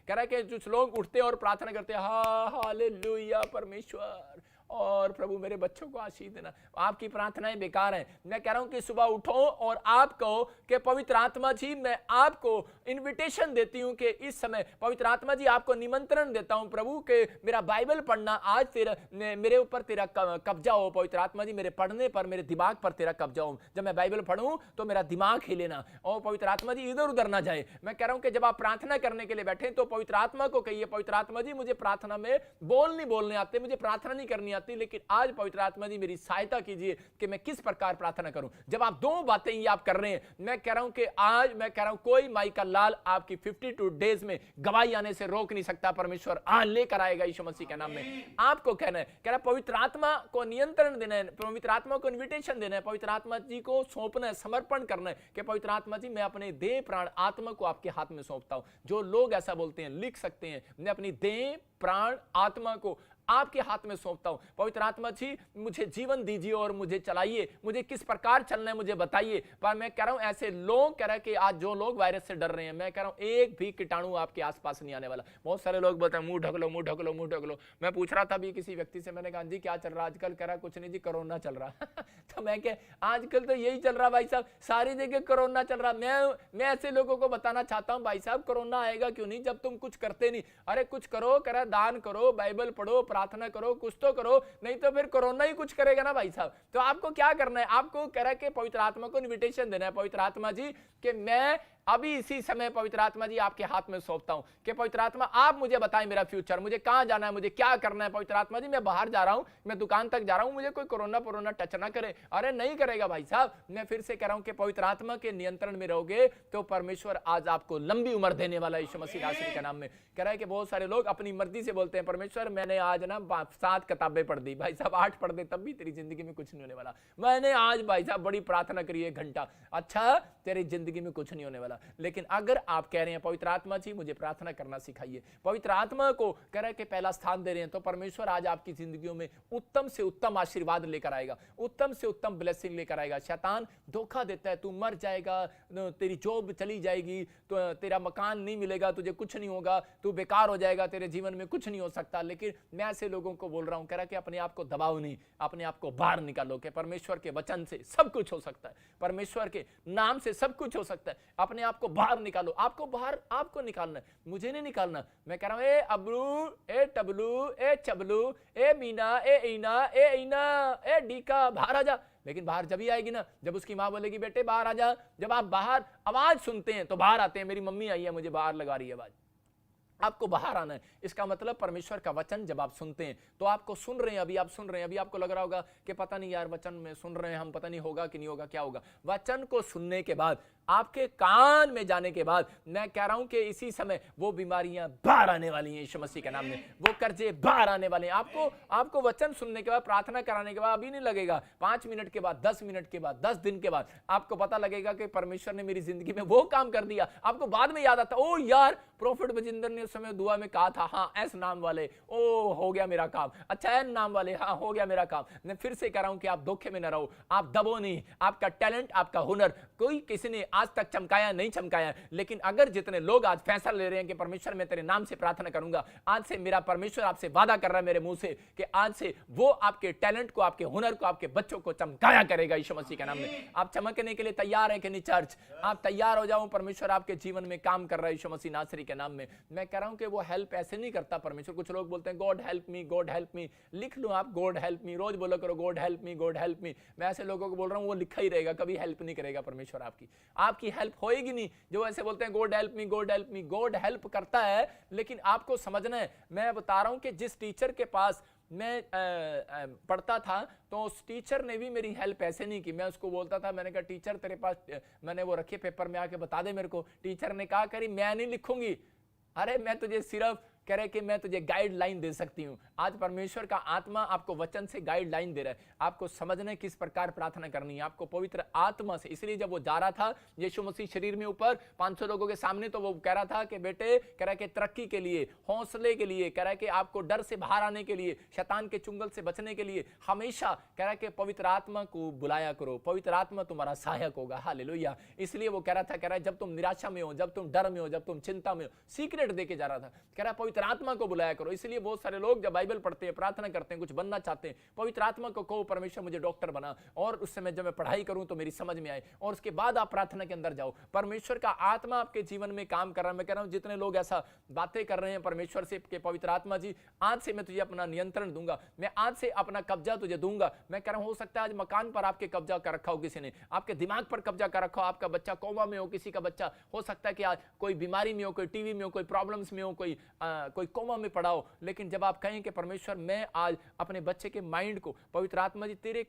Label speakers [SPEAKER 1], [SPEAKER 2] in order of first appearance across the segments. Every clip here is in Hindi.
[SPEAKER 1] कह रहा है कि कुछ लोग उठते और प्रार्थना करते हैं, हालेलुया परमेश्वर और प्रभु मेरे बच्चों को आशीष देना। आपकी प्रार्थनाएं बेकार हैं। मैं कह रहा हूं कि सुबह उठो और आप कहो कि पवित्र आत्मा जी मैं आपको इनविटेशन देती हूं कि इस समय पवित्र आत्मा जी आपको निमंत्रण देता हूं प्रभु के मेरा बाइबल पढ़ना आज तेरा मेरे ऊपर तेरा कब्जा हो। पवित्र आत्मा जी मेरे पढ़ने पर मेरे दिमाग पर तेरा कब्जा हो। जब मैं बाइबल पढ़ूं तो मेरा दिमाग हिलेना और पवित्र आत्मा जी इधर उधर ना जाए। मैं कह रहा हूं कि जब आप प्रार्थना करने के लिए बैठे तो पवित्र आत्मा को कहिए, पवित्र आत्मा जी मुझे प्रार्थना में बोलने आते, मुझे प्रार्थना नहीं करनी आती, लेकिन आज पवित्र आत्मा जी मेरी सहायता कीजिए कि मैं किस प्रकार प्रार्थना करूं। जब आप दो बातें ये आप कर रहे हैं, मैं कह रहा हूं कि आज मैं कह रहा हूं कोई माई का लाल आपकी 52 डेज में गवाही आने से रोक नहीं सकता। परमेश्वर आज लेकर आएगा यीशु मसीह के नाम में। आपको कहना है, कह रहा पवित्र आत्मा को नियंत्रण देना है, पवित्र आत्मा को इन्विटेशन देना है, पवित्र आत्मा जी को सौंपना है, समर्पण करना है कि पवित्र आत्मा जी मैं अपने देह प्राण आत्मा को आपके हाथ में सौंपता हूं। जो लोग ऐसा बोलते हैं लिख सकते हैं, मैं अपनी देह प्राण आत्मा को आपके हाथ में सौंपता हूं। पवित्र आत्मा जी मुझे जीवन दीजिए और मुझे चलाइए, मुझे किस प्रकार चलना है मुझे बताइए। पर मैं कह रहा हूं ऐसे लोग कह रहे हैं कि आज जो लोग वायरस से डर रहे हैं, मैं कह रहा हूं एक भी कीटाणु आपके आसपास नहीं आने वाला। बहुत सारे लोग बोलते हैं मुंह ढक लो, मुंह ढक लो, मुंह ढक लो। मैं पूछ रहा था अभी किसी व्यक्ति से, मैंने कहा जी क्या चल रहा है आजकल? कह रहा कुछ नहीं जी कोरोना चल रहा तो मैं कह आजकल तो यही चल रहा भाई साहब, सारी जगह कोरोना चल रहा। मैं ऐसे लोगों को बताना चाहता हूं भाई साहब कोरोना आएगा क्यों नहीं जब तुम कुछ करते नहीं। अरे कुछ करो, कह रहा दान करो, बाइबल पढ़ो, प्रार्थना करो, कुछ तो करो, नहीं तो फिर कोरोना ही कुछ करेगा ना भाई साहब। तो आपको क्या करना है? आपको कह रहा है कि पवित्र आत्मा को इन्विटेशन देना है, पवित्र आत्मा जी कि मैं अभी इसी समय पवित्र आत्मा जी आपके हाथ में सौंपता हूं कि पवित्र आत्मा आप मुझे बताएं मेरा फ्यूचर, मुझे कहां जाना है, मुझे क्या करना है। पवित्र आत्मा जी मैं बाहर जा रहा हूं, मैं दुकान तक जा रहा हूं, मुझे कोई कोरोना टच ना करे। अरे नहीं करेगा भाई साहब। मैं फिर से कह रहा हूं कि पवित्र आत्मा के नियंत्रण में रहोगे तो परमेश्वर आज आपको लंबी उम्र देने वाला यीशु मसीह नासरी के नाम में। कह रहा है कि बहुत सारे लोग अपनी मर्जी से बोलते हैं परमेश्वर मैंने आज ना 7 किताबें पढ़ दी। भाई साहब 8 पढ़ दे तब भी तेरी जिंदगी में कुछ नहीं होने वाला। मैंने आज भाई साहब बड़ी प्रार्थना करी 1 घंटा, अच्छा तेरी जिंदगी में कुछ नहीं होने वाला। लेकिन अगर आप कह रहे हैं पवित्र आत्मा जी मुझे प्रार्थना करना सिखाइए, पवित्र आत्मा को कह रहे हैं कि पहला स्थान दे रहे हैं, तो परमेश्वर आज आपकी जिंदगियों में उत्तम से उत्तम आशीर्वाद लेकर आएगा, उत्तम से उत्तम ब्लेसिंग लेकर आएगा। शैतान धोखा देता है, तू मर जाएगा, तेरी जॉब चली जाएगी, तो तेरा मकान नहीं मिलेगा, तुझे कुछ नहीं होगा, तू बेकार हो जाएगा, तेरे जीवन में कुछ नहीं हो सकता। लेकिन मैं ऐसे लोगों को बोल रहा हूं, कह रहा कि अपने आप को दबाओ नहीं, अपने आप को बाहर निकालो कि परमेश्वर के वचन से सब कुछ हो सकता है, परमेश्वर के नाम से सब कुछ हो सकता है। अपने आप को बाहर निकालो, आपको बाहर आपको निकालना है, मुझे नहीं निकालना। मैं कह रहा हूं ए अबरू, ए टबलू, ए चबलू, ए मीना, ए ईना, ए ईना, ए डीका बाहर आ जा। लेकिन बाहर जब ही आएगी ना जब उसकी मां बोलेगी बेटे बाहर आ जा। जब आप बाहर आवाज सुनते हैं तो बाहर आते हैं, मेरी मम्मी आई है मुझे बाहर लगा रही है आवाज, आपको बाहर आना है। इसका मतलब परमेश्वर का वचन जब आप सुनते हैं तो आपको सुन रहे हैं, अभी आप सुन रहे हैं, अभी आपको लग रहा होगा कि पता नहीं यार वचन में सुन रहे हैं हम, पता नहीं होगा कि नहीं होगा, क्या होगा। वचन को सुनने के बाद आपके कान में जाने के बाद मैं कह रहा हूं कि इसी समय वो बीमारियां बाहर आने वाली हैं यीशु मसीह के नाम में, वो कर्जे बाहर आने वाले हैं। आपको वचन सुनने के बाद, प्रार्थना कराने के बाद अभी नहीं लगेगा, 5 मिनट के बाद, 10 मिनट के बाद, 10 दिन के बाद आपको पता लगेगा कि परमेश्वर ने मेरी जिंदगी में वो काम कर दिया। आपको बाद में याद आता ओ यार प्रोफेट बजिंदर ने उस समय दुआ में कहा था, हाँ एस नाम वाले, ओ हो गया मेरा काम, अच्छा एन नाम वाले, हाँ हो गया मेरा काम। मैं फिर से कह रहा हूं कि आप धोखे में न रहो, आप दबो नहीं। आपका टैलेंट, आपका हुनर कोई किसी ने आज तक चमकाया नहीं चमकाया, लेकिन अगर जितने लोग आज फैसला ले रहे हैं कि परमेश्वर मैं तेरे नाम से प्रार्थना करूंगा, आज से मेरा परमेश्वर आपसे वादा कर रहा है मेरे मुंह से कि आज से वो आपके टैलेंट को, आपके हुनर को, आपके बच्चों को चमकाया करेगा यीशु मसीह के नाम में। आप चमकने के लिए तैयार हैं कि नहीं चर्च? आप तैयार हो जाओ, परमेश्वर आपके जीवन में काम कर रहा है यीशु मसीह नासरी के नाम में। मैं कह रहा हूं कि वो हेल्प ऐसे नहीं करता परमेश्वर। कुछ लोग बोलते हैं God help me, God help me, लिख लो आप गॉड हेल्प मी, रोज बोलो करो God help me, God help me. मैं ऐसे लोगों को बोल रहा हूं वो लिखा ही रहेगा, कभी हेल्प नहीं करेगा परमेश्वर आपकी हेल्प होएगी नहीं। जो ऐसे बोलते हैं God help me, God help me, God help करता है, लेकिन आपको समझना है, मैं बता रहा हूं कि जिस टीचर के पास मैं पढ़ता था तो उस टीचर ने भी मेरी हेल्प ऐसे नहीं की। मैं उसको बोलता था, मैंने कहा टीचर तेरे पास, मैंने वो रखे पेपर में आके बता दे मेरे को। टीचर ने कहा करी मैं नहीं लिखूंगी। अरे मैं तुझे सिर्फ कह रहे कि मैं तुझे गाइडलाइन दे सकती हूं। आज परमेश्वर का आत्मा आपको वचन से गाइडलाइन दे रहा है, आपको समझने किस प्रकार प्रार्थना करनी है, आपको पवित्र आत्मा से। इसलिए जब वो जा रहा था यीशु मसीह शरीर में ऊपर 500 लोगों के सामने, तो वो कह रहा था कि बेटे, कह रहा है कि तरक्की के लिए, हौसले के लिए, कह रहा है कि आपको डर से बाहर आने के लिए, शैतान के चुंगल से बचने के लिए हमेशा कह रहा है कि पवित्र आत्मा को बुलाया करो, पवित्र आत्मा तुम्हारा सहायक होगा। हालेलुया। इसलिए वो कह रहा था, कह रहा है जब तुम निराशा में हो, जब तुम डर में हो, जब तुम चिंता में हो, सीक्रेट देके जा रहा था, कह रहा है पवित्र आत्मा को बुलाया करो। इसलिए बहुत सारे लोग जब बाइबल पढ़ते हैं, प्रार्थना करते हैं, कुछ बनना चाहते हैं, पवित्र आत्मा को कहो परमेश्वर मुझे डॉक्टर बना, और उस समय जब मैं पढ़ाई करूं तो मेरी समझ में आए, और उसके बाद आप प्रार्थना के अंदर जाओ। परमेश्वर का आत्मा आपके जीवन में काम कर रहा है। मैं कह रहा हूं जितने लोग ऐसा बातें कर रहे हैं परमेश्वर से कि पवित्र आत्मा जी आज से मैं तुझे अपना नियंत्रण दूंगा, मैं आज से अपना कब्जा तुझे दूंगा। मैं कह रहा हूं हो सकता है आज मकान पर आपके कब्जा कर रखा हो किसी ने, आपके दिमाग पर कब्जा कर रखा हो, आपका बच्चा कोमा में हो, किसी का बच्चा हो सकता है कि आज कोई बीमारी में हो, कोई टीवी में हो, कोई प्रॉब्लम्स में हो, कोई कोमा में पड़ा हो। लेकिन जब आप कहें कि परमेश्वर मैं आज अपने बच्चे के माइंड को पवित्र आत्मा जी तेरे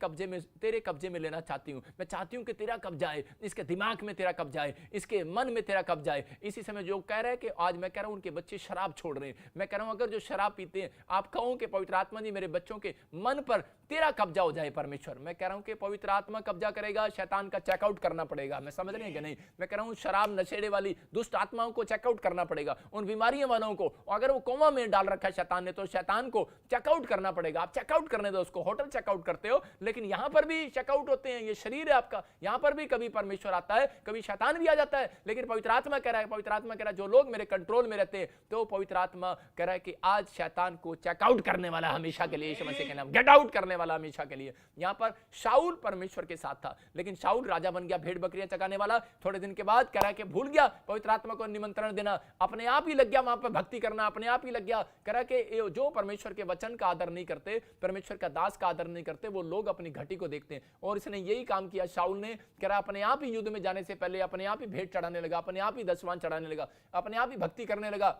[SPEAKER 1] कब्जे में लेना चाहती हूं, मैं चाहती हूं कि तेरा कब्जा है, इसके दिमाग में तेरा कब्जा है, इसके मन में तेरा कब्जा है। इसी समय जो कह रहे हैं कि आज मैं कह रहा हूं उनके बच्चे शराब छोड़ रहे हैं, मैं कह रहा हूं अगर जो शराब पीते हैं, आप कहो कि पवित्र आत्मा जी मेरे बच्चों के मन पर तेरा कब्जा हो जाए परमेश्वर। मैं कह रहा हूं कि पवित्र आत्मा कब्जा करेगा, शैतान का चेकआउट करना पड़ेगा। मैं समझ रहे हैं कि नहीं? मैं कह रहा हूं शराब नशेड़े वाली दुष्ट आत्माओं को चेकआउट करना पड़ेगा, उन बीमारियों वालों को। अगर वो कोमा में डाल रखा है शैतान ने, तो शैतान को चेकआउट करना पड़ेगा। आप चेकआउट करने दो उसको, होटल चेकआउट करते हो, लेकिन यहां पर भी चेकआउट होते हैं, ये शरीर है आपका, यहां पर भी कभी परमेश्वर आता है, कभी शैतान भी आ जाता है, लेकिन पवित्र आत्मा कह रहा है, पवित्र आत्मा कह रहा है जो लोग मेरे कंट्रोल में रहते हैं, तो पवित्र आत्मा कह रहा है कि आज शैतान को चेकआउट करने वाला हमेशा के लिए, यीशु मसीह के नाम, गेट आउट करने वाला हमेशा के लिए। यहां पर शाऊल परमेश्वर के साथ था, लेकिन शाऊल राजा बन गया, भेड़ बकरियां चगाने वाला। थोड़े दिन के बाद कह रहा है कि भूल गया पवित्र आत्मा को निमंत्रण देना, अपने आप ही लग गया वहां पर भक्ति करना, अपने आप ही लग गया। कह रहा है कि जो परमेश्वर के वचन का आदर नहीं करते, परमेश्वर का दास का आदर नहीं करते, वो लोग अपनी घटी को देखते हैं। और इसने यही काम किया शाऊल ने। कह रहा अपने आप ही युद्ध में जाने से पहले अपने आप ही भेंट चढ़ाने लगा, अपने आप ही दशवान चढ़ाने लगा, अपने आप ही भक्ति करने लगा।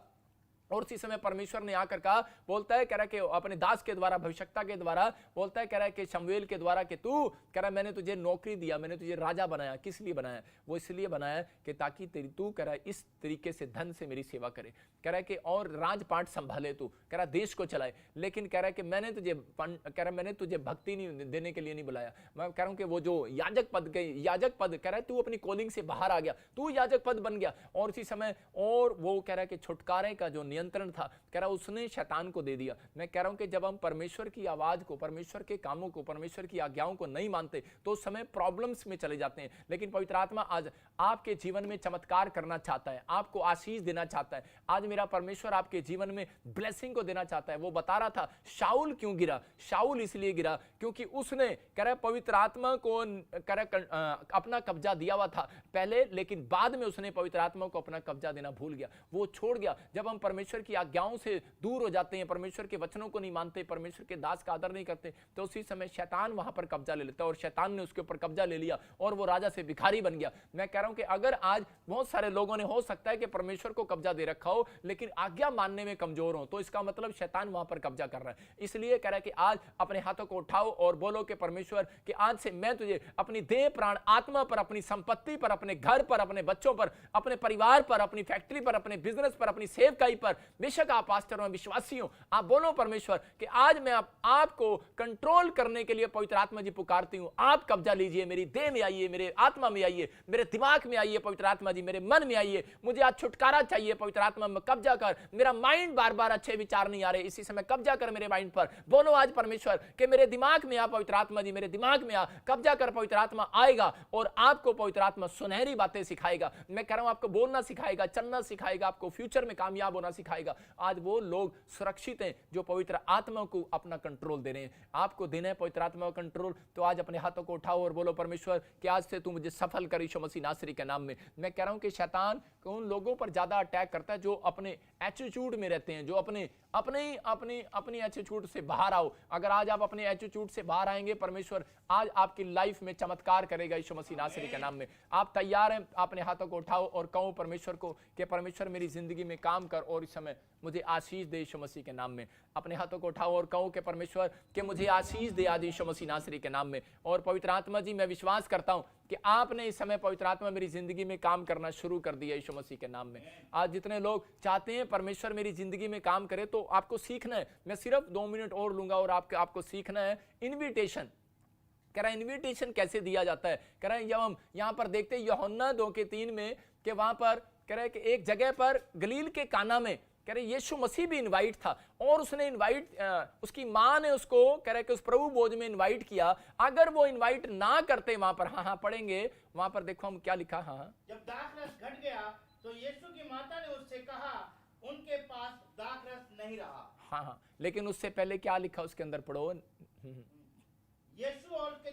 [SPEAKER 1] और उसी समय परमेश्वर ने आकर कहा, बोलता है, कह रहा है कि अपने दास के द्वारा, भविष्यता के द्वारा बोलता है, कह रहा है कि शमूएल के द्वारा कि तू, कह रहा है मैंने तुझे नौकरी दिया, मैंने तुझे राजा बनाया। किस लिए बनाया? वो इसलिए बनाया कि ताकि तेरी तू, कह रहा है इस तरीके से धन से मेरी सेवा करे, कह रहा है कि और राजपाट संभाले तू, कह रहा देश को चलाए। लेकिन कह रहा है कि मैंने तुझे, कह रहा मैंने तुझे भक्ति नहीं देने के लिए नहीं बुलाया। मैं कह रहा हूं कि वो जो याजक पद कह रहा है तू अपनी कॉलिंग से बाहर आ गया, तू याजक पद बन गया। और उसी समय और वो कह रहा है कि छुटकारे का जो नियंत्रण था, कह रहा उसने शैतान को दे दिया। मैं कह रहा हूं कि जब हम परमेश्वर की आवाज को, परमेश्वर के कामों को, परमेश्वर की आज्ञाओं को नहीं मानते, तो उस समय प्रॉब्लम्स में चले जाते हैं। लेकिन पवित्र आत्मा आज आपके जीवन में चमत्कार करना चाहता है, आपको आशीष देना चाहता है। आज मेरा परमेश्वर आपके जीवन में ब्लेसिंग को देना चाहता है। वो बता रहा था शाऊल क्यों गिरा। शाऊल इसलिए गिरा क्योंकि उसने, कह रहा पवित्र आत्मा को, कह रहा अपना कब्जा दिया हुआ था पहले, लेकिन बाद में उसने पवित्र आत्मा को अपना कब्जा देना भूल गया, वो छोड़ गया। जब हम परमेश्वर की आज्ञाओं से दूर हो जाते हैं, परमेश्वर के वचनों को नहीं मानते, परमेश्वर के दास का आदर नहीं करते, तो उसी समय शैतान वहां पर कब्जा ले लेता है। और शैतान ने उसके ऊपर कब्जा ले लिया और वो राजा से भिखारी बन गया। मैं कह रहा हूं कि अगर आज बहुत सारे लोगों ने, हो सकता है कि परमेश्वर को कब्जा दे रखा हो, लेकिन आज्ञा मानने में कमजोर हो, तो इसका मतलब शैतान वहां पर कब्जा कर रहा है। इसलिए कह रहा है कि आज अपने हाथों को उठाओ और बोलो कि परमेश्वर कि आज से मैं तुझे अपनी देह, प्राण, आत्मा पर, अपनी संपत्ति पर, अपने घर पर, अपने बच्चों पर, अपने परिवार पर, अपनी फैक्ट्री पर, अपने बिजनेस पर, अपनी सेवकाई पर, बेशक आप पास्टर और विश्वासी हो, आप बोलो परमेश्वर कि आज मैं आपको कंट्रोल करने के लिए पवित्र आत्मा जी पुकारती हूं। आप कब्जा लीजिए, मेरी देह में आइए, मेरे आत्मा में आइए, मेरे दिमाग में आइए पवित्र आत्मा जी, मेरे मन में आइए। मुझे आज छुटकारा चाहिए पवित्र आत्मा में, कब्जा कर। मेरा माइंड बार बार अच्छे विचार नहीं आ रहे, इसी समय कब्जा कर मेरे माइंड पर। बोलो आज परमेश्वर कि मेरे दिमाग में आ पवित्र आत्मा जी, मेरे दिमाग में आ, कब्जा कर। पवित्र आत्मा आएगा और आपको पवित्र आत्मा सुनहरी बातें सिखाएगा। मैं कह रहा हूं आपको बोलना सिखाएगा, चलना सिखाएगा, आपको फ्यूचर में कामयाब होना सिखाएगा। आज वो लोग सुरक्षित हैं जो पवित्र आत्मा को अपना कंट्रोल दे रहे हैं। आपको देना है पवित्र आत्मा का कंट्रोल, तो आज अपने हाथों को उठाओ और बोलो परमेश्वर कि आज से तू मुझे सफल कर यीशु मसीह नासरी के नाम में। मैं कह रहा हूं कि शैतान उन लोगों पर ज्यादा अटैक करता है जो अपने एटीट्यूड में रहते हैं, जो अपनी एटीट्यूड से बाहर आओ। अगर आज आप अपने एटीट्यूड से बाहर आएंगे, परमेश्वर आज आपकी लाइफ में चमत्कार करेगा यीशु मसीह नासरी के नाम में। आप तैयार हैं? अपने हाथों को उठाओ और कहो परमेश्वर को कि परमेश्वर मेरी जिंदगी में काम कर और इस समय मुझे आशीष दे यीशु मसीह के नाम में। अपने हाथों को उठाओ और कहो कि परमेश्वर के मुझे आशीष दे आज यीशु मसीह नासरी के नाम में। और पवित्र आत्मा जी, मैं विश्वास करता हूं कि आपने इस समय पवित्र आत्मा मेरी जिंदगी में काम करना शुरू कर दिया यीशु मसीह के नाम में। आज जितने लोग चाहते हैं परमेश्वर मेरी जिंदगी में काम करे, तो आपको सीखना है। मैं सिर्फ 2 मिनट और लूंगा और आपको सीखना है इन्विटेशन। कह रहा है इन्विटेशन कैसे दिया जाता है। कह रहा है जब हम यहाँ पर देखते हैं यूहन्ना 2:3 में कि वहां पर कह रहा है कि एक जगह पर गलील के काना में कह रहे यीशु मसीह भी इनवाइट था और उसने इनवाइट उसकी मां ने उसको कह रहे कि उस प्रभु भोज में इनवाइट किया। अगर वो इनवाइट ना करते वहां पर, हाँ पढ़ेंगे वहां पर, देखो हम क्या लिखा। हाँ, जब
[SPEAKER 2] दाखरस घट गया तो यीशु की माता ने उससे कहा उनके पास दाखरस नहीं रहा।
[SPEAKER 1] हाँ, लेकिन उससे पहले क्या लिखा उसके अंदर, पढ़ो।
[SPEAKER 2] यीशु और उसके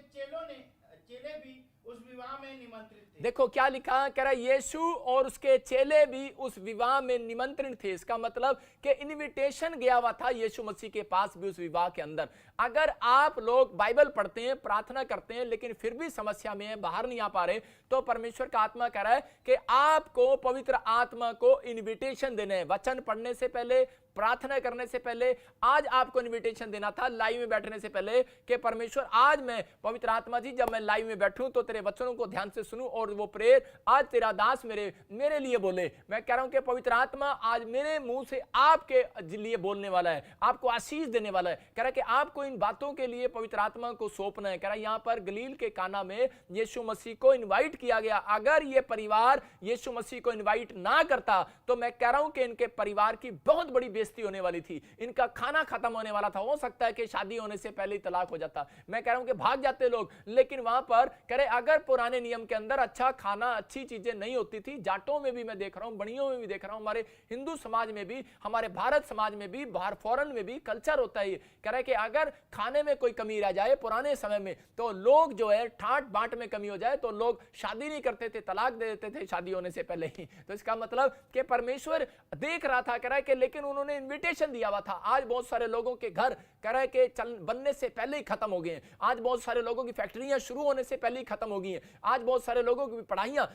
[SPEAKER 2] चेले भी उस विवाह में निमंत्रित थे।
[SPEAKER 1] देखो क्या लिखा, कह रहा यीशु और उसके चेले भी उस विवाह में निमंत्रित थे। इसका मतलब कि इनविटेशन गया हुआ था यीशु मसीह के पास भी उस विवाह के अंदर। अगर आप लोग बाइबल पढ़ते हैं, प्रार्थना करते हैं, लेकिन फिर भी समस्या में है, बाहर नहीं आ पा रहे, तो परमेश्वर का आत्मा कह रहा है कि आपको पवित्र आत्मा को इनविटेशन देना है। वचन पढ़ने से पहले, प्रार्थना करने से पहले आज आपको इनविटेशन देना था लाइव में बैठने से पहले कि परमेश्वर आज मैं पवित्र आत्मा जी जब मैं लाइव में बैठूं तो तेरे वचनों को ध्यान से सुनूं और वो प्रेयर आज तेरा दास मेरे लिए बोले। मैं कह रहा हूं कि पवित्र आत्मा आज मेरे मुंह से आपके लिए बोलने वाला है, आपको आशीष देने वाला है। कह रहा है कि आपको इन बातों के लिए पवित्र आत्मा को सौंपना है। कह रहा है यहां पर गलील के काना में यीशु मसीह को इन्वाइट किया गया। अगर ये परिवार यीशु मसीह को इन्वाइट ना करता तो मैं कह रहा हूं कि इनके परिवार की बहुत बड़ी बेइज्जती होने वाली थी, इनका खाना खत्म होने वाला था। हो सकता है कि शादी होने से पहले ही तलाक हो जाता। मैं कह रहा हूं कि भाग जाते लोग। लेकिन वहां पर कह रहे अगर पुराने नियम के अंदर अच्छा खाना, अच्छी चीजें नहीं होती थी, जाटों में भी मैं देख रहा हूं, बणियों में भी देख रहा हूं, हमारे हिंदू समाज में भी, हमारे भारत समाज में भी, बाहर फॉरेन में भी कल्चर होता है। कह रहे कि अगर खाने में कोई कमी रह जाए पुराने समय में तो लोग जो है ठाट बाट में कमी हो जाए तो लोग शादी नहीं करते थे, तलाक दे देते थे शादी होने से पहले ही। तो इसका मतलब कि परमेश्वर देख रहा था, कह रहा है कि लेकिन उन्होंने इन्विटेशन दिया हुआ था। आज बहुत सारे लोगों के घर कह रहा है कि बनने से पहले ही खत्म हो गए हैं। आज बहुत सारे लोगों की फैक्ट्रियां शुरू होने से पहले ही खत्म हो गई हैं। आज बहुत सारे लोगों की पढ़ाइयां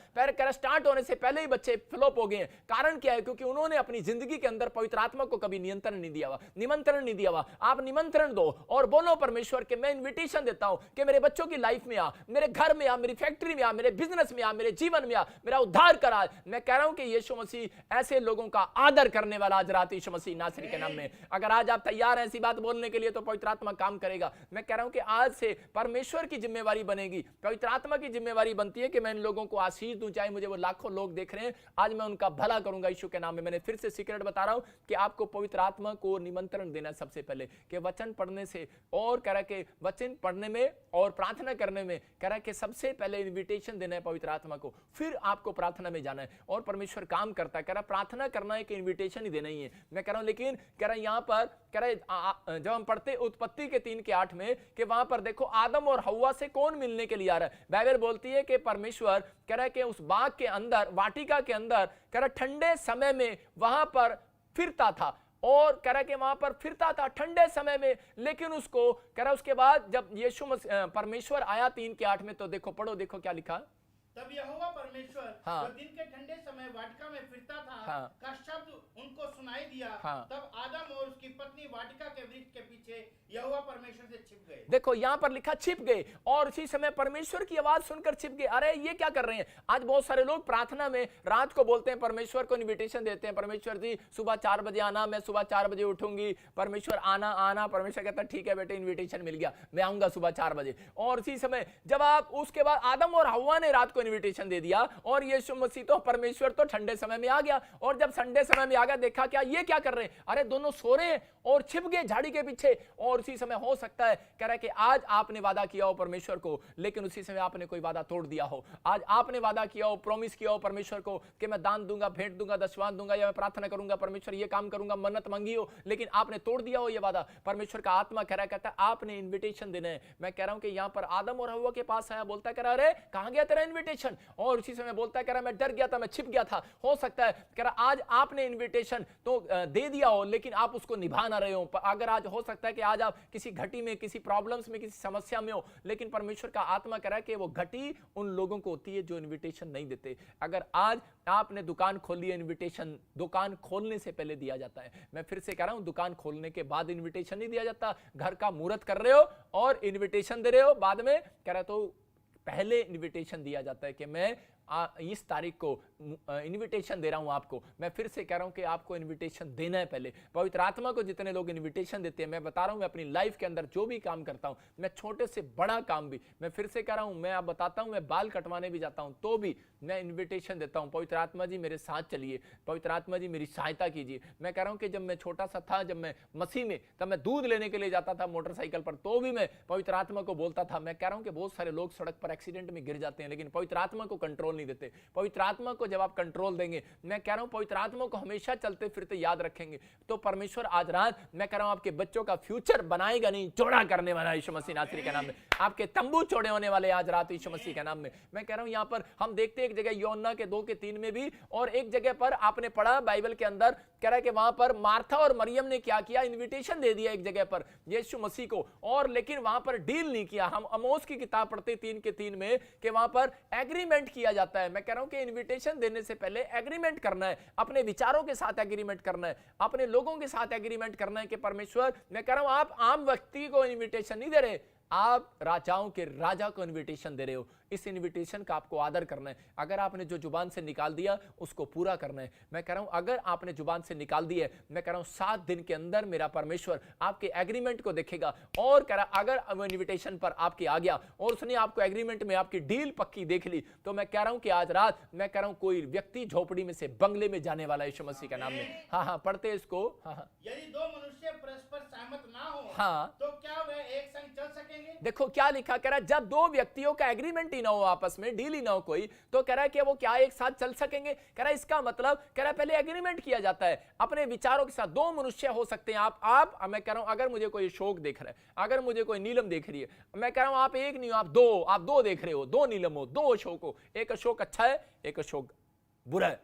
[SPEAKER 1] स्टार्ट होने से पहले ही बच्चे फ्लॉप हो गए हैं। कारण क्या है? क्योंकि उन्होंने अपनी जिंदगी के अंदर पवित्र आत्मा को कभी निमंत्रण नहीं दिया हुआ। आप निमंत्रण दो और बोलो परमेश्वर के मैं इन्विटेशन देता हूं कि मेरे बच्चों की लाइफ में आ, मेरे घर में आ, मेरी फैक्ट्री में आ, मेरे बिजनेस में आ, मेरे जीवन में आ, मेरा उद्धार करा। मैं कह रहा हूं कि यीशु मसीह ऐसे लोगों का आदर करने वाला आज रात यीशु मसीह नासरी के नाम में। अगर आज आप तैयार हैं ऐसी बात बोलने के लिए तो पवित्र आत्मा काम करेगा। मैं कह रहा हूं कि आज से परमेश्वर की जिम्मेवारी बनेगी, पवित्र आत्मा की जिम्मेवारी बनती है कि मैं इन लोगों को आशीष दूं। चाहे मुझे वो लाखों लोग देख रहे हैं, आज मैं उनका भला करूंगा यीशु के नाम में। मैंने फिर से सीक्रेट बता रहा हूं कि आपको पवित्र आत्मा को निमंत्रण देना सबसे पहले कि वचन पढ़ने से और कह रहा कि वचन पढ़ने में और प्रार्थना करने में कह रहा कि सबसे पहले इन्विटेशन देना है पवित्र आत्मा को, फिर आपको प्रार्थना में जाना है और परमेश्वर काम करता है। कह रहा प्रार्थना करना है कि इन्विटेशन ही देना ही है। मैं कह रहा हूं लेकिन कह रहा यहां पर कह रहा जब हम पढ़ते उत्पत्ति के 3:8 में कि वहां पर देखो आदम और हव्वा से कौन मिलने के लिए आ रहा है। बाइबल बोलती है कि परमेश्वर कह रहा है कि उस बाग के अंदर, वाटिका के अंदर कह रहा ठंडे समय में वहां पर फिरता था और कह रहा कि वहां पर फिरता था ठंडे समय में। लेकिन उसको कह रहा उसके बाद जब यीशु परमेश्वर आया 3:8 में, तो देखो पढ़ो, देखो क्या लिखा।
[SPEAKER 2] तब यहोवा परमेश्वर
[SPEAKER 1] हाँ,
[SPEAKER 2] जो दिन के ठंडे समय वाटिका में फिरता था
[SPEAKER 1] हाँ,
[SPEAKER 2] का शब्द उनको सुनाई दिया।
[SPEAKER 1] हाँ,
[SPEAKER 2] तब आदम और उसकी पत्नी वाटिका के वृक्ष के पीछे यहोवा परमेश्वर से छिप गए।
[SPEAKER 1] देखो यहां पर लिखा छिप गए और उसी समय परमेश्वर की आवाज सुनकर छिप गए। अरे ये क्या कर रहे हैं? आज बहुत सारे लोग प्रार्थना में रात को बोलते हैं, परमेश्वर को इन्विटेशन देते हैं, परमेश्वर जी सुबह 4 बजे आना, मैं सुबह 4 बजे उठूंगी, परमेश्वर आना। परमेश्वर कहता है ठीक है बेटे, इन्विटेशन मिल गया, मैं आऊंगा सुबह 4 बजे। और उसी समय जब आप उसके बाद आदम और हव्वा ने रात को इन्विटेशन दे दिया और यीशु मसीह तो परमेश्वर तो ठंडे समय में आ गया। और जब ठंडे समय में आ गया, देखा क्या ये क्या कर रहे हैं? अरे दोनों सो रहे हैं और छिप गए झाड़ी के पीछे। और उसी समय हो सकता है कह रहा है कि आज आपने वादा किया हो परमेश्वर को, लेकिन उसी समय आपने कोई वादा तोड़ दिया हो। आज आपने वादा किया हो, प्रॉमिस किया हो परमेश्वर को कि मैं दान दूंगा, भेंट दूंगा, दशवान दूंगा, या मैं प्रार्थना करूंगा, परमेश्वर ये काम करूंगा, मन्नत मांगी हो, लेकिन आपने तोड़ दिया हो ये वादा। परमेश्वर का आत्मा कह रहा है, कहता है आपने इन्विटेशन देना है। मैं कह रहा हूं कि यहां पर आदम और हव्वा के पास आया, बोलता कह रहा अरे कहां गया तेरा इन्विटेशन? और उसी समय बोलता है कह रहा मैं डर गया था, मैं छिप गया था। हो सकता है कह रहा आज आपने इन्विटेशन तो दे दिया हो, लेकिन आप उसको निभा ना रहे हो। अगर आज हो सकता है कि आज आप आप किसी घटी में, किसी प्रॉब्लम्स में, किसी समस्या में हो, लेकिन परमेश्वर का आत्मा कह रहा है कि वो घटी उन लोगों को होती है जो इन्विटेशन नहीं देते। अगर आज आपने दुकान खोली है, इन्विटेशन दुकान खोलने से पहले दिया जाता है। मैं फिर से कह रहा हूं, दुकान खोलने के बाद इन्विटेशन नहीं दिया जाता। घर का मुहूर्त कर रहे हो और इन्विटेशन दे रहे हो, बाद में कह रहा तो पहले इन्विटेशन दिया जाता है कि मैं इस तारीख को इनविटेशन दे रहा हूं आपको। मैं फिर से कह रहा हूं कि आपको इनविटेशन देना है पहले। पवित्र आत्मा को जितने लोग इनविटेशन देते हैं, मैं बता रहा हूं, मैं अपनी लाइफ के अंदर जो भी काम करता हूं, मैं छोटे से बड़ा काम भी, मैं फिर से कह रहा हूं, मैं आप बताता हूं, मैं बाल कटवाने भी जाता हूं तो भी मैं इन्विटेशन देता हूं, पवित्र आत्मा जी मेरे साथ चलिए, पवित्र आत्मा जी मेरी सहायता कीजिए। मैं कह रहा हूं कि जब मैं छोटा सा था, जब मैं मसीह में, तब मैं दूध लेने के लिए जाता था मोटरसाइकिल पर, तो भी मैं पवित्र आत्मा को बोलता था। मैं कह रहा हूं कि बहुत सारे लोग सड़क पर एक्सीडेंट में गिर जाते हैं, लेकिन पवित्र आत्मा को कंट्रोल नहीं देते। पवित्र आत्मा को जब आप कंट्रोल देंगे, मैं कह रहा हूं पवित्र आत्मा को हमेशा चलते फिरते याद रखेंगे, तो परमेश्वर आज रात मैं कह रहा हूं आपके बच्चों का फ्यूचर बनाएगा नहीं, चौड़ा करने वाला यीशु मसीह नासरी के नाम में। आपके तंबू चौड़े होने वाले आज रात यीशु मसीह के नाम में। मैं कह रहा हूं यहां पर हम देखते हैं एक जगह यूहन्ना के 2 के 3 में भी, और एक जगह पर आपने पढ़ा बाइबल के अंदर, कह रहा है कि वहां पर मार्था और मरियम ने क्या किया, इन्विटेशन दे दिया एक जगह पर यीशु मसीह को, और लेकिन वहां पर डील नहीं किया। हम आमोस की किताब पढ़ते 3 के 3 में कि वहां पर एग्रीमेंट किया जाता है। मैं कह रहा हूं कि इन्विटेशन देने से पहले एग्रीमेंट करना है, अपने विचारों के साथ एग्रीमेंट करना है, अपने लोगों के साथ एग्रीमेंट करना है कि परमेश्वर, मैं कह रहा हूं आप आम व्यक्ति को इन्विटेशन नहीं दे रहे, आप राजाओं के राजा को इन्विटेशन दे रहे हो। इस इन्विटेशन का आपको आदर करना है। अगर आपने जो जुबान से निकाल दिया उसको पूरा करना है। मैं कह रहा हूं अगर आपने जुबान से निकाल दिया है, मैं कह रहा हूं 7 दिन के अंदर मेरा परमेश्वर आपके एग्रीमेंट को देखेगा। और कह रहा अगर वो इन्विटेशन पर आपके आ गया और उसने आपको एग्रीमेंट में आपकी डील पक्की देख ली, तो मैं कह रहा हूं कि आज रात मैं कह रहा हूं कोई व्यक्ति झोपड़ी में से बंगले में जाने वाला है यीशु मसीह के नाम में। हाँ, पढ़ते इसको। हाँ,
[SPEAKER 2] यदि 2 मनुष्य परस्पर सहमत ना हो,
[SPEAKER 1] हाँ,
[SPEAKER 2] तो क्या वे एक संग चल सकेंगे?
[SPEAKER 1] देखो क्या लिखा, कह रहा है जब 2 व्यक्तियों का एग्रीमेंट ही ना हो, आपस में डील ही ना हो कोई, तो कह रहा है कि वो क्या एक साथ चल सकेंगे? कह रहा है इसका मतलब, कह रहा है पहले एग्रीमेंट किया जाता है अपने विचारों के साथ। 2 मनुष्य हो सकते हैं, आप मैं कह रहा हूं अगर मुझे कोई अशोक देख रहा है, अगर मुझे कोई नीलम देख रही है, मैं कह रहा हूं आप एक नहीं हो, आप दो देख रहे हो, 2 नीलम हो, 2 अशोक हो, एक अशोक अच्छा है, एक अशोक बुरा है,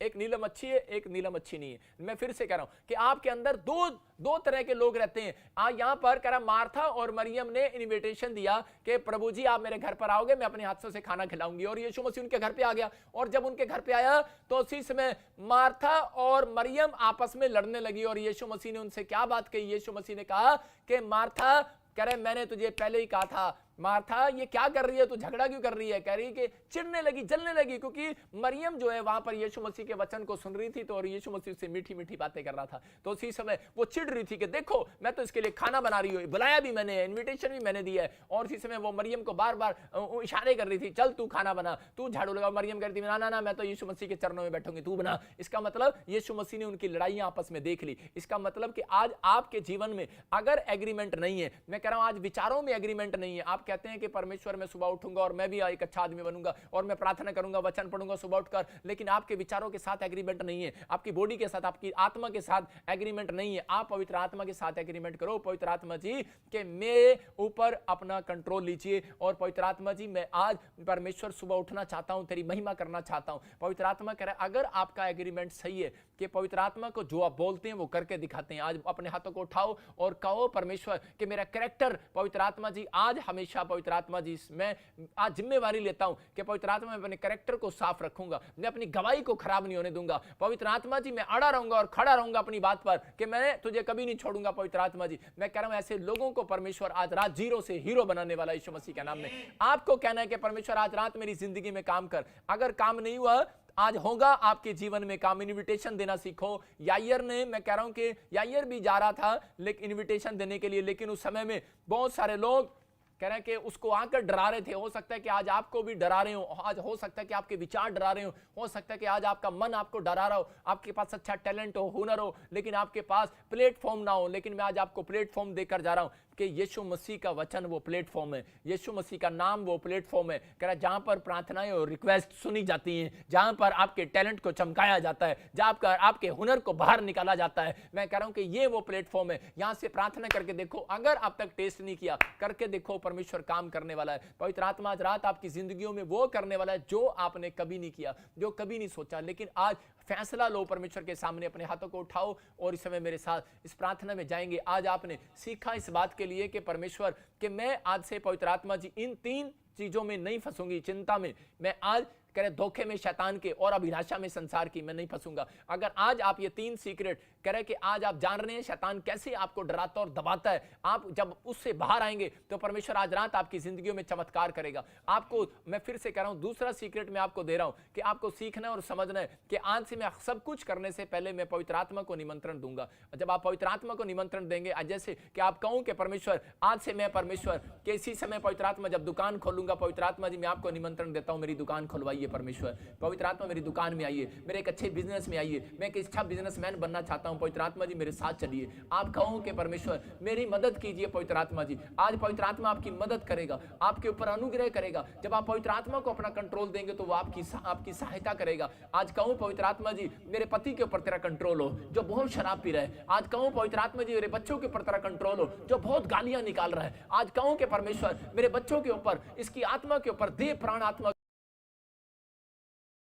[SPEAKER 1] एक नीलम अच्छी है, एक नीलम अच्छी नहीं है। मैं फिर से कह रहा हूं कि आपके अंदर दो तरह के लोग रहते हैं। यहां पर कह रहा मार्था और मरियम ने इनविटेशन दिया कि प्रभु जी आप मेरे घर पर आओगे, मैं अपने हाथों से खाना खिलाऊंगी, और यीशु मसीह उनके घर पे आ गया। और जब उनके घर पे आया तो उसी समय मार्था और मरियम आपस में लड़ने लगी, और यीशु मसीह ने उनसे क्या बात कही? यीशु मसीह ने कहा कि मार्था, कह रहे मैंने तुझे पहले ही कहा था, मार्था ये क्या कर रही है, तू झगड़ा क्यों कर रही है? कह रही कि चिढ़ने लगी, जलने लगी, क्योंकि मरियम जो है वहां पर यीशु मसीह के वचन को सुन रही थी, तो और यीशु मसीह से मीठी मीठी बातें कर रहा था। तो उसी समय वो चिढ़ रही थी कि देखो मैं तो इसके लिए खाना बना रही हूँ, बुलाया भी मैंने, इन्विटेशन भी मैंने दिया है। और उसी समय वो मरियम को बार बार इशारे कर रही थी, चल तू खाना बना, तू झाड़ू लगा। मरियम कहती ना ना ना, मैं तो यीशु मसीह के चरणों में बैठूंगी, तू बना। इसका मतलब यीशु मसीह ने उनकी लड़ाइयां आपस में देख ली। इसका मतलब कि आज आपके जीवन में अगर एग्रीमेंट नहीं है, मैं कह रहा हूं आज विचारों में एग्रीमेंट नहीं है, आप कहते हैं कि परमेश्वर मैं सुबह उठूंगा और मैं भी एक अच्छा आदमी बनूंगा और मैं प्रार्थना करूंगा, वचन पढ़ूंगा सुबह उठकर, लेकिन आपके विचारों के साथ एग्रीमेंट नहीं है, आपकी बॉडी के साथ, आपकी आत्मा के साथ एग्रीमेंट नहीं है। आप पवित्र आत्मा के साथ एग्रीमेंट करो, पवित्र आत्मा जी के मेरे ऊपर अपना कंट्रोल लीजिए, और पवित्र आत्मा जी मैं आज परमेश्वर सुबह उठना चाहता हूं, तेरी महिमा करना चाहता हूं। पवित्र आत्मा कह रहा है अगर आपका एग्रीमेंट सही है कि पवित्र आत्मा को जो आप बोलते हैं वो करके दिखाते हैं, आज अपने हाथों को उठाओ और कहो परमेश्वर कि मेरा कैरेक्टर, पवित्र आत्मा जी आज हमेशा, पवित्र आत्मा जी मैं आज जिम्मेवारी लेता हूं कि पवित्र आत्मा मैं अपने कैरेक्टर को साफ रखूंगा, मैं अपनी गवाही को खराब नहीं होने दूंगा। पवित्र आत्मा जी मैं अड़ा रहूंगा और खड़ा रहूंगा अपनी बात पर कि मैं तुझे कभी नहीं छोड़ूंगा। पवित्र आत्मा जी मैं कह रहा हूं ऐसे लोगों को परमेश्वर आज रात जीरो से हीरो बनाने वाला यीशु मसीह के नाम में। आपको कहना है कि परमेश्वर आज रात मेरी जिंदगी में काम कर। अगर काम नहीं हुआ, आज होगा आपके जीवन में काम। इनविटेशन देना सीखो। यायर ने, मैं कह रहा हूं कि यायर भी जा रहा था लेकिन इनविटेशन देने के लिए, लेकिन उस समय में बहुत सारे लोग कह रहे हैं कि उसको आकर डरा रहे थे। हो सकता है कि आज आपको भी डरा रहे हो, आज हो सकता है कि आपके विचार डरा रहे हो सकता है कि आज आपका मन आपको डरा रहा हो, आपके पास अच्छा टैलेंट हो, हुनर हो, लेकिन आपके पास प्लेटफॉर्म ना हो। लेकिन मैं आज आपको प्लेटफॉर्म देकर जा रहा हूं कि यीशु मसीह का वचन वो प्लेटफॉर्म है, यीशु मसीह का नाम वो प्लेटफॉर्म है। कह रहा है जहां पर प्रार्थनाएं और रिक्वेस्ट सुनी जाती हैं, जहां पर आपके टैलेंट को चमकाया जाता है, जहां पर आपके हुनर को बाहर निकाला जाता है। मैं कह रहा हूं कि ये वो प्लेटफॉर्म है, यहां से प्रार्थना करके देखो। अगर अब तक टेस्ट नहीं किया, करके देखो, परमेश्वर काम करने वाला है। पवित्र आत्मा आज रात आपकी जिंदगियों में वो करने वाला है जो आपने कभी नहीं किया, जो कभी नहीं सोचा, लेकिन आज फैसला लो, परमेश्वर के सामने अपने हाथों को उठाओ और इस समय मेरे साथ इस प्रार्थना में जाएंगे। आज आपने सीखा इस बात के लिए कि परमेश्वर कि मैं आज से पवित्र आत्मा जी इन 3 चीजों में नहीं फंसूंगी, चिंता में, मैं आज कह रहे धोखे में, शैतान के और अभिलाषा में, संसार की मैं नहीं फंसूंगा। अगर आज आप ये 3 सीक्रेट कह रहे कि आज आप जान रहे हैं शैतान कैसे आपको डराता और दबाता है, आप जब उससे बाहर आएंगे तो परमेश्वर आज रात आपकी जिंदगियों में चमत्कार करेगा। आपको मैं फिर से कह रहा हूं, दूसरा सीक्रेट मैं आपको दे रहा हूं कि आपको सीखना और समझना है कि आज से मैं सब कुछ करने से पहले मैं पवित्र आत्मा को निमंत्रण दूंगा। जब आप पवित्र आत्मा को निमंत्रण देंगे, जैसे कि आप कहूं कि परमेश्वर आज से मैं परमेश्वर के इसी समय पवित्र आत्मा जब दुकान खोलूंगा, पवित्र आत्मा जी मैं आपको निमंत्रण देता हूं, मेरी दुकान खुलवाइए परमेश्वर। पवित्र आत्मा मेरी दुकान में आइए, मेरे एक अच्छे बिजनेस में आइए, मैं एक अच्छा बिजनेसमैन बनना चाहता हूं, पवित्र आत्मा जी मेरे साथ चलिए। आप कहो कि परमेश्वर मेरी मदद कीजिए पवित्र आत्मा जी। आज पवित्र आत्मा आपकी मदद करेगा, आपके ऊपर अनुग्रह करेगा। जब आप पवित्र आत्मा को अपना कंट्रोल देंगे तो वो आपकी सहायता करेगा। आज कहूं पवित्र आत्मा जी मेरे पति के ऊपर तेरा कंट्रोल हो जो बहुत शराब पी रहा है। आज कहूं पवित्र आत्मा जी मेरे बच्चों के ऊपर तेरा कंट्रोल हो जो बहुत गालियां निकाल रहा है। आज कहूं कि परमेश्वर मेरे बच्चों के ऊपर, इसकी आत्मा के ऊपर, देह प्राण आत्मा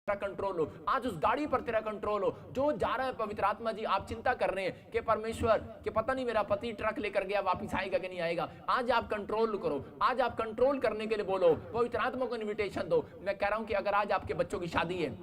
[SPEAKER 1] कंट्रोल हो। आज उस गाड़ी पर तेरा कंट्रोल हो जो जा रहा है। पवित्र आत्मा जी आप चिंता कर रहे हैं कि परमेश्वर कि पता नहीं मेरा पति ट्रक लेकर गया, वापस आएगा कि नहीं आएगा। आज आप कंट्रोल करो, आज आप कंट्रोल करने के लिए बोलो, पवित्र आत्मा को इनविटेशन दो। मैं कह रहा हूं कि अगर आज आपके बच्चों की शादी है,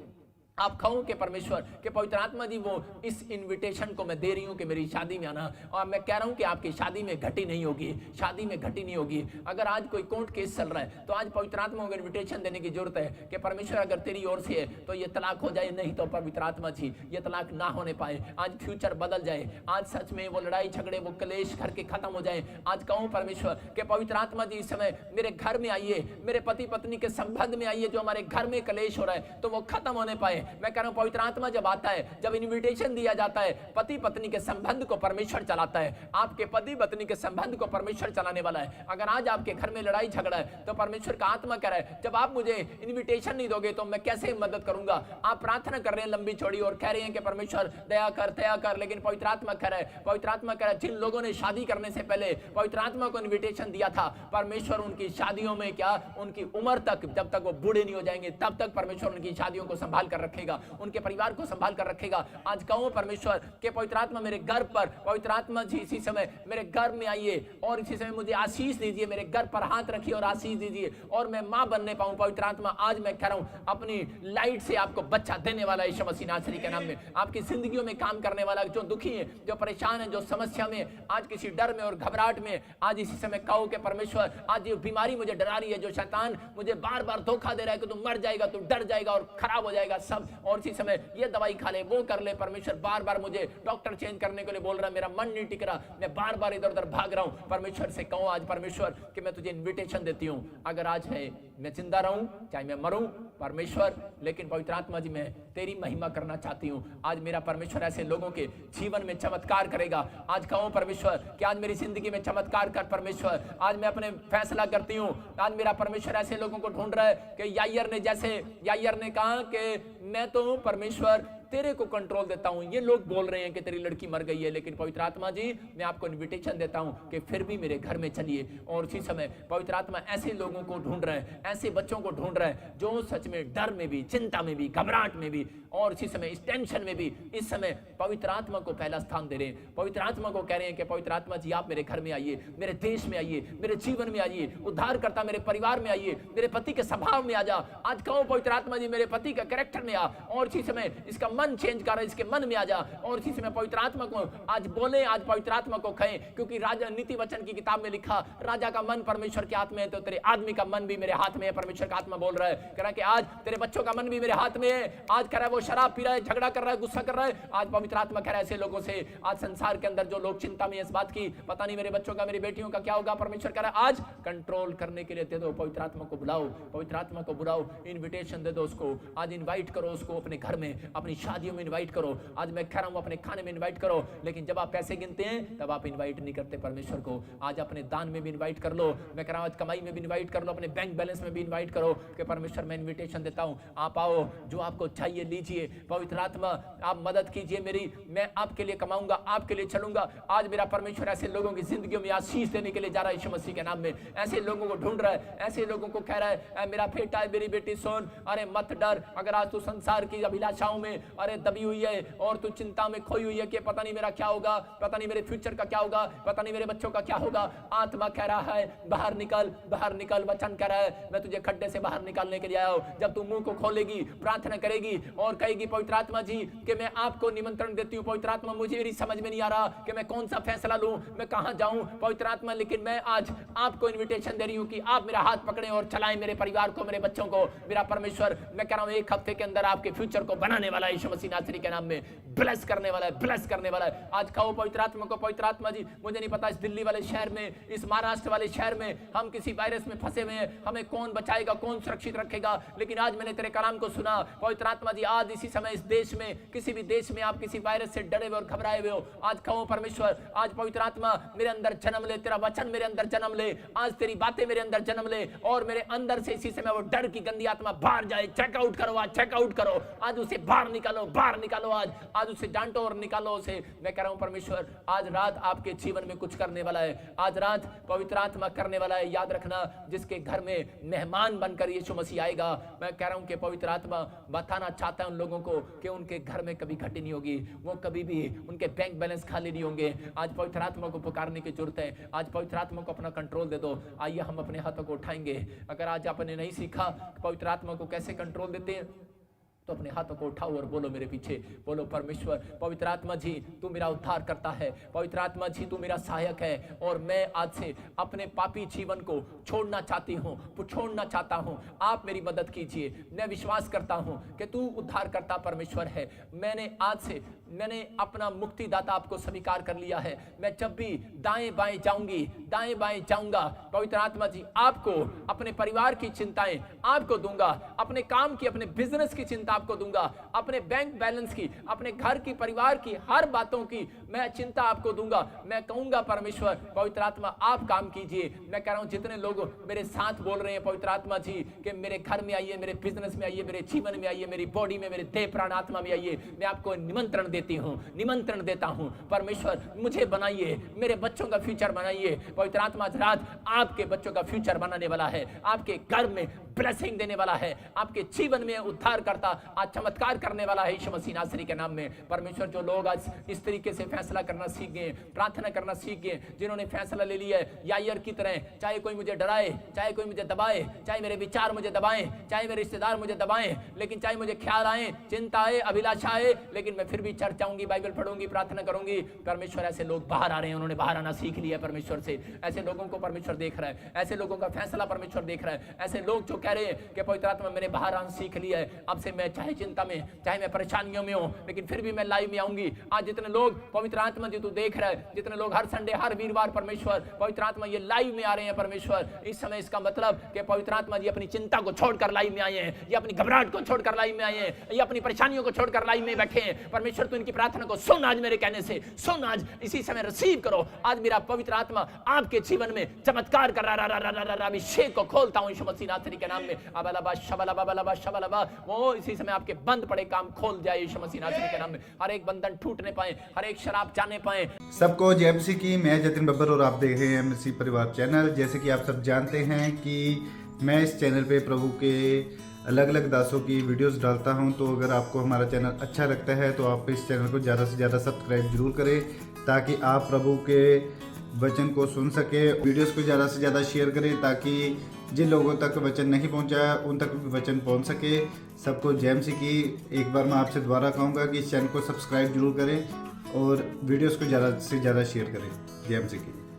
[SPEAKER 1] आप कहो कि परमेश्वर के पवित्र आत्मा जी वो इस इनविटेशन को मैं दे रही हूं कि मेरी शादी में आना, और मैं कह रहा हूं कि आपकी शादी में घटी नहीं होगी, शादी में घटी नहीं होगी। अगर आज कोई कोर्ट केस चल रहा है तो आज पवित्र आत्मा को इनविटेशन देने की जरूरत है कि परमेश्वर अगर तेरी ओर से है तो ये तलाक हो जाए, नहीं तो पवित्र आत्मा जी ये तलाक ना होने पाए, आज फ्यूचर बदल जाए, आज सच में वो लड़ाई झगड़े वो कलेश घर के खत्म हो जाए। आज कहूं परमेश्वर के पवित्र आत्मा जी इस समय मेरे घर में आइए, मेरे पति पत्नी के संबंध में आइए, जो हमारे घर में कलेश हो रहा है तो वो खत्म होने पाए। मैं कह रहा हूं पवित्र आत्मा जब आता है, जब इनविटेशन दिया जाता है, पति पत्नी के संबंध को परमेश्वर चलाता है। आपके पति पत्नी के संबंध को परमेश्वर चलाने वाला है। अगर आज आपके घर में लड़ाई झगड़ा है तो परमेश्वर का आत्मा कह रहा है जब आप मुझे इनविटेशन नहीं दोगे तो मैं कैसे मदद करूंगा। आप प्रार्थना कर रहे हैं लंबी चौड़ी और कह रहे हैं कि परमेश्वर दया कर, लेकिन पवित्र आत्मा कह रहा है, पवित्र आत्मा कह रहा है जिन लोगों ने शादी करने से पहले पवित्र आत्मा को इनविटेशन दिया था, परमेश्वर उनकी शादियों में क्या, उनकी उम्र तक, जब तक वो बूढ़े नहीं हो जाएंगे तब तक परमेश्वर उनकी शादियों को संभाल कर रखेगा, उनके परिवार को संभाल कर रखेगा। आज कहूं परमेश्वर के पवित्र आत्मा मेरे घर पर, पवित्र आत्मा जी इसी समय मेरे घर में आइए और इसी समय मुझे आशीष दीजिए, मेरे घर पर हाथ रखिए और आशीष दीजिए और मैं मां बनने पाऊं। पवित्र आत्मा आज मैं कह रहा हूं अपनी लाइट से आपको बच्चा देने वाला यीशु मसीह नासरी के नाम में, आपकी जिंदगियों में काम करने वाला, जो दुखी है, जो परेशान है, जो समस्या में, आज किसी डर में और घबराहट में, आज इसी समय कहो कि परमेश्वर आज ये बीमारी मुझे डरा रही है, जो शैतान मुझे बार बार धोखा दे रहा है कि तू मर जाएगा, तू डर जाएगा और खराब हो जाएगा सब, और इसी समय ये दवाई खा ले, वो कर ले। परमेश्वर बार बार मुझे डॉक्टर चेंज करने के लिए बोल रहा है, मेरा मन नहीं टिक रहा, मैं बार बार इधर उधर भाग रहा हूं। परमेश्वर से कहो आज परमेश्वर कि मैं तुझे इनविटेशन देती हूं, अगर आज है मैं जिंदा रहूं चाहे मैं मरूं परमेश्वर, लेकिन पवित्र आत्मा जी मैं तेरी महिमा करना चाहती हूं। आज मेरा परमेश्वर ऐसे लोगों के जीवन में चमत्कार करेगा। आज कहो परमेश्वर कि आज मेरी जिंदगी में चमत्कार कर परमेश्वर। आज मैं अपने फैसला करती हूं, आज मेरा परमेश्वर ऐसे लोगों को ढूंढ रहा है कि यायर ने कहा कि मैं तो परमेश्वर तेरे को कंट्रोल देता हूं। ये लोग बोल रहे हैं कि तेरी लड़की मर गई है, लेकिन पवित्र आत्मा जी मैं आपको इनविटेशन देता हूं कि फिर भी मेरे घर में चलिए। और उसी समय पवित्र आत्मा ऐसे लोगों को ढूंढ रहे हैं, ऐसे बच्चों को ढूंढ रहे हैं जो सच में डर में भी, चिंता में भी, घबराहट में भी और इसी समय इस टेंशन में भी इस समय पवित्र आत्मा को पहला स्थान दे रहे हैं। पवित्र आत्मा को कह रहे हैं कि पवित्र आत्मा जी आप मेरे घर में आइए, मेरे देश में आइए, मेरे जीवन में आइए, उद्धार करता मेरे परिवार में आइए, मेरे पति के स्वभाव में आ जा। आज कहो पवित्र आत्मा जी मेरे पति का कैरेक्टर में आ, और इसी समय इसका मन चेंज कर, इसके मन में आ जा। और इसी समय पवित्र आत्मा को आज बोले, आज पवित्र आत्मा को कहें, क्योंकि राजा नीति वचन की किताब में लिखा राजा का मन परमेश्वर के हाथ में है, तो तेरे आदमी का मन भी मेरे हाथ में है। परमेश्वर का आत्मा बोल रहा है, कह रहा है कि आज तेरे बच्चों का मन भी मेरे हाथ में है। आज कह रहा है वो शराब पी रहा है, झगड़ा कर रहा है, गुस्सा कर रहा है, आज पवित्र आत्मा कह रहा है ऐसे लोगों से, आज संसार के अंदर जो लोग चिंता में इस बात की पता नहीं मेरे बच्चों का, मेरी बेटियों का क्या होगा, परमेश्वर कह रहा है आज कंट्रोल करने के लिए दे दो। पवित्र आत्मा को बुलाओ, पवित्र आत्मा को बुलाओ, इनविटेशन दे दो उसको, आज इनवाइट करो उसको अपने घर में, अपनी शादियों में इन्वाइट करो, आज मैं कह रहा हूँ अपने खाने में इन्वाइट करो, लेकिन जब आप पैसे गिनते हैं तब आप इन्वाइट नहीं करते परमेश्वर को। आज अपने दान में भी इन्वाइट कर लो, मैं कह रहा हूँ आज कमाई में भी इन्वाइट कर लो, अपने बैंक बैलेंस में भी इन्वाइट करो कि परमेश्वर मैं इन्विटेशन देता हूँ, आप आओ, जो आपको चाहिए लीजिए। पवित्र आत्मा आप मदद कीजिए मेरी, मैं आपके लिए कमाऊंगा, आपके लिए चलूंगा। आज मेरा परमेश्वर ऐसे लोगों की जिंदगियों में आशीष देने के लिए जा रहा है यीशु मसीह के नाम में। ऐसे लोगों को ढूंढ रहा है, ऐसे लोगों को कह रहा है मेरा बेटा है, मेरी बेटी सुन, अरे मत डर। अगर आज तू संसार की अभिलाषाओं में अरे दबी हुई है और तू चिंता में खोई हुई है कि पता नहीं मेरा क्या होगा, पता नहीं मेरे फ्यूचर का क्या होगा, पता नहीं मेरे बच्चों का क्या होगा, आत्मा कह रहा है बाहर निकल, बाहर निकल। वचन कह रहा है मैं तुझे खड्डे से बाहर निकालने के लिए आया हूं। जब तू मुंह को खोलेगी, प्रार्थना करेगी और कहेगी पवित्र आत्मा जी कि मैं आपको निमंत्रण देती हूँ, पवित्र आत्मा मुझे मेरी समझ में नहीं आ रहा कि मैं कौन सा फैसला लूं, मैं कहां जाऊं पवित्र आत्मा, लेकिन मैं आज आपको इन्विटेशन दे रही हूं कि आप मेरा हाथ पकड़ें और चलाएं मेरे परिवार को, मेरे बच्चों को। मेरा परमेश्वर मैं कह रहा हूं एक हफ्ते के अंदर आपके फ्यूचर को बनाने वाला है, यीशु मसीह नासरी के नाम में ब्लेस करने वाला है, ब्लेस करने वाला है। आज कहो पवित्र आत्मा को, पवित्र आत्मा जी मुझे नहीं पता इस दिल्ली वाले शहर में, इस महाराष्ट्र वाले शहर में हम किसी वायरस में फंसे हुए हैं, हमें कौन बचाएगा, कौन सुरक्षित रखेगा, लेकिन आज मैंने तेरे कलाम को सुना पवित्र आत्मा जी, आज इसी समय इस देश में, किसी भी देश में आप किसी वायरस से डरे हुए और घबराए हुए हो, आज कहो परमेश्वर आज पवित्र आत्मा मेरे अंदर जन्म ले, तेरा वचन मेरे अंदर जन्म ले, आज तेरी बातें मेरे अंदर जन्म ले और मेरे अंदर से इसी समय वो डर की गंदी आत्मा बाहर जाए। चेकआउट करो, आज चेकआउट करो, आज उसे बाहर निकालो, बाहर निकालो, आज उसे डांटो और निकालो उसे। मैं कह रहा हूं परमेश्वर आज रात आपके जीवन में कुछ करने वाला है, आज रात पवित्र आत्मा करने वाला है। याद रखना जिसके घर में मेहमान बनकर यीशु मसीह आएगा, मैं कह रहा हूं कि पवित्र आत्मा बताना चाहता है उन लोगों को कि उनके घर में कभी घटी नहीं होगी, वो कभी भी उनके बैंक बैलेंस खाली नहीं होंगे। आज पवित्र आत्मा को पुकारने की जरूरत है, आज पवित्र आत्मा को अपना कंट्रोल दे दो। आइए हम अपने हाथों को उठाएंगे। अगर आज आपने नहीं सीखा पवित्र आत्मा को कैसे कंट्रोल देते हैं तो अपने हाथों को उठाओ और बोलो मेरे पीछे, बोलो परमेश्वर पवित्र आत्मा जी तू मेरा उद्धार करता है, पवित्र आत्मा जी तू मेरा सहायक है और मैं आज से अपने पापी जीवन को छोड़ना चाहती हूँ, छोड़ना चाहता हूँ, आप मेरी मदद कीजिए। मैं विश्वास करता हूँ कि तू उद्धार करता परमेश्वर है। मैंने अपना मुक्तिदाता आपको स्वीकार कर लिया है। मैं जब भी दाएं बाएं जाऊंगी, दाएं बाएं जाऊंगा, पवित्र आत्मा जी आपको अपने परिवार की चिंताएं आपको दूंगा, अपने काम की, अपने बिजनेस की चिंता आपको दूंगा, अपने बैंक बैलेंस की, अपने घर की, परिवार की हर बातों की मैं चिंता आपको दूंगा। मैं कहूंगा परमेश्वर पवित्र आत्मा आप काम कीजिए। मैं कह रहा हूं जितने लोग मेरे साथ बोल रहे हैं पवित्र आत्मा जी कि मेरे घर में आइए, मेरे बिजनेस में आइए, मेरे जीवन में आइए, मेरी बॉडी में, मेरे देह प्राण आत्मा में आइए, मैं आपको निमंत्रण देती हूं, निमंत्रण देता हूं। परमेश्वर मुझे बनाइए, मेरे बच्चों का फ्यूचर बनाइए। पवित्र आत्मा आज रात आपके बच्चों का फ्यूचर बनाने वाला है, आपके घर में ब्लेसिंग देने वाला है, आपके जीवन में उद्धार करता आज चमत्कार करने वाला है यीशु मसीह नासरी के नाम में। परमेश्वर जो लोग आज इस तरीके से फैसला करना सीख गए, प्रार्थना करना सीख गए, जिन्होंने फैसला ले लिया है यायर की तरह, चाहे कोई मुझे डराए, चाहे कोई मुझे दबाए, चाहे मेरे विचार मुझे दबाएं, चाहे मेरे रिश्तेदार मुझे दबाएं, लेकिन चाहे मुझे ख्याल आए, चिंता आए, अभिलाषा आए, लेकिन मैं फिर भी चर्च आऊंगी, बाइबल पढ़ूंगी, प्रार्थना करूंगी। परमेश्वर ऐसे लोग बाहर आ रहे हैं, उन्होंने बाहर आना सीख लिया परमेश्वर से। ऐसे लोगों को परमेश्वर देख रहा है, ऐसे लोगों का फैसला परमेश्वर देख रहा है। ऐसे लोग जो कह रहे हैं कि पवित्र आत्मा मैंने बाहर आना सीख लिया है, अब से मैं चाहे चिंता में, चाहे मैं परेशानियों में हूं, लेकिन फिर भी मैं लाइव में आऊंगी। आज जितने लोग पवित्र आत्मा जी तू देख रहा है, जितने लोग हर संडे, हर वीरवार परमेश्वर पवित्र आत्मा ये लाइव में आ रहे हैं परमेश्वर, इस समय इसका मतलब कि पवित्र आत्मा जी अपनी चिंता को छोड़कर लाइव में आए हैं, ये अपनी घबराहट को छोड़कर लाइव में आए हैं, ये अपनी परेशानियों को छोड़कर लाइव में बैठे हैं। परमेश्वर तू इनकी प्रार्थना को सुन, आज मेरे कहने से सुन, आज इसी समय रिसीव करो। आज मेरा पवित्र आत्मा आपके जीवन में चमत्कार कर रहा, अभिषेक को खोलता हूं यीशु मसीह नासरी के नाम में। अबलबा शबलबा बलबा शबलबा, वो इसी समय आपके बंद पड़े काम खोल जाए यीशु मसीह नासरी के नाम में। हर एक बंधन टूटने पाए, हर एक शराब जाने पाए।
[SPEAKER 3] सबको जय मसीह की। मैं जतिन बब्बर और आप देख रहे हैं मसीह परिवार चैनल। जैसे कि आप सब जानते हैं कि मैं इस चैनल पे प्रभु के अलग अलग दासों की वीडियोस डालता हूं, तो अगर आपको हमारा चैनल अच्छा लगता है तो आप इस चैनल को ज़्यादा से ज़्यादा सब्सक्राइब जरूर करें, ताकि आप प्रभु के वचन को सुन सके। वीडियोस को ज़्यादा से ज़्यादा शेयर करें ताकि जिन लोगों तक वचन नहीं पहुंचा उन तक भी वचन पहुंच सके। सबको जय मसीह की। एक बार मैं आपसे दोबारा कहूँगा कि इस चैनल को सब्सक्राइब जरूर करें और वीडियोस को ज़्यादा से ज़्यादा शेयर करें। जय मसीह की।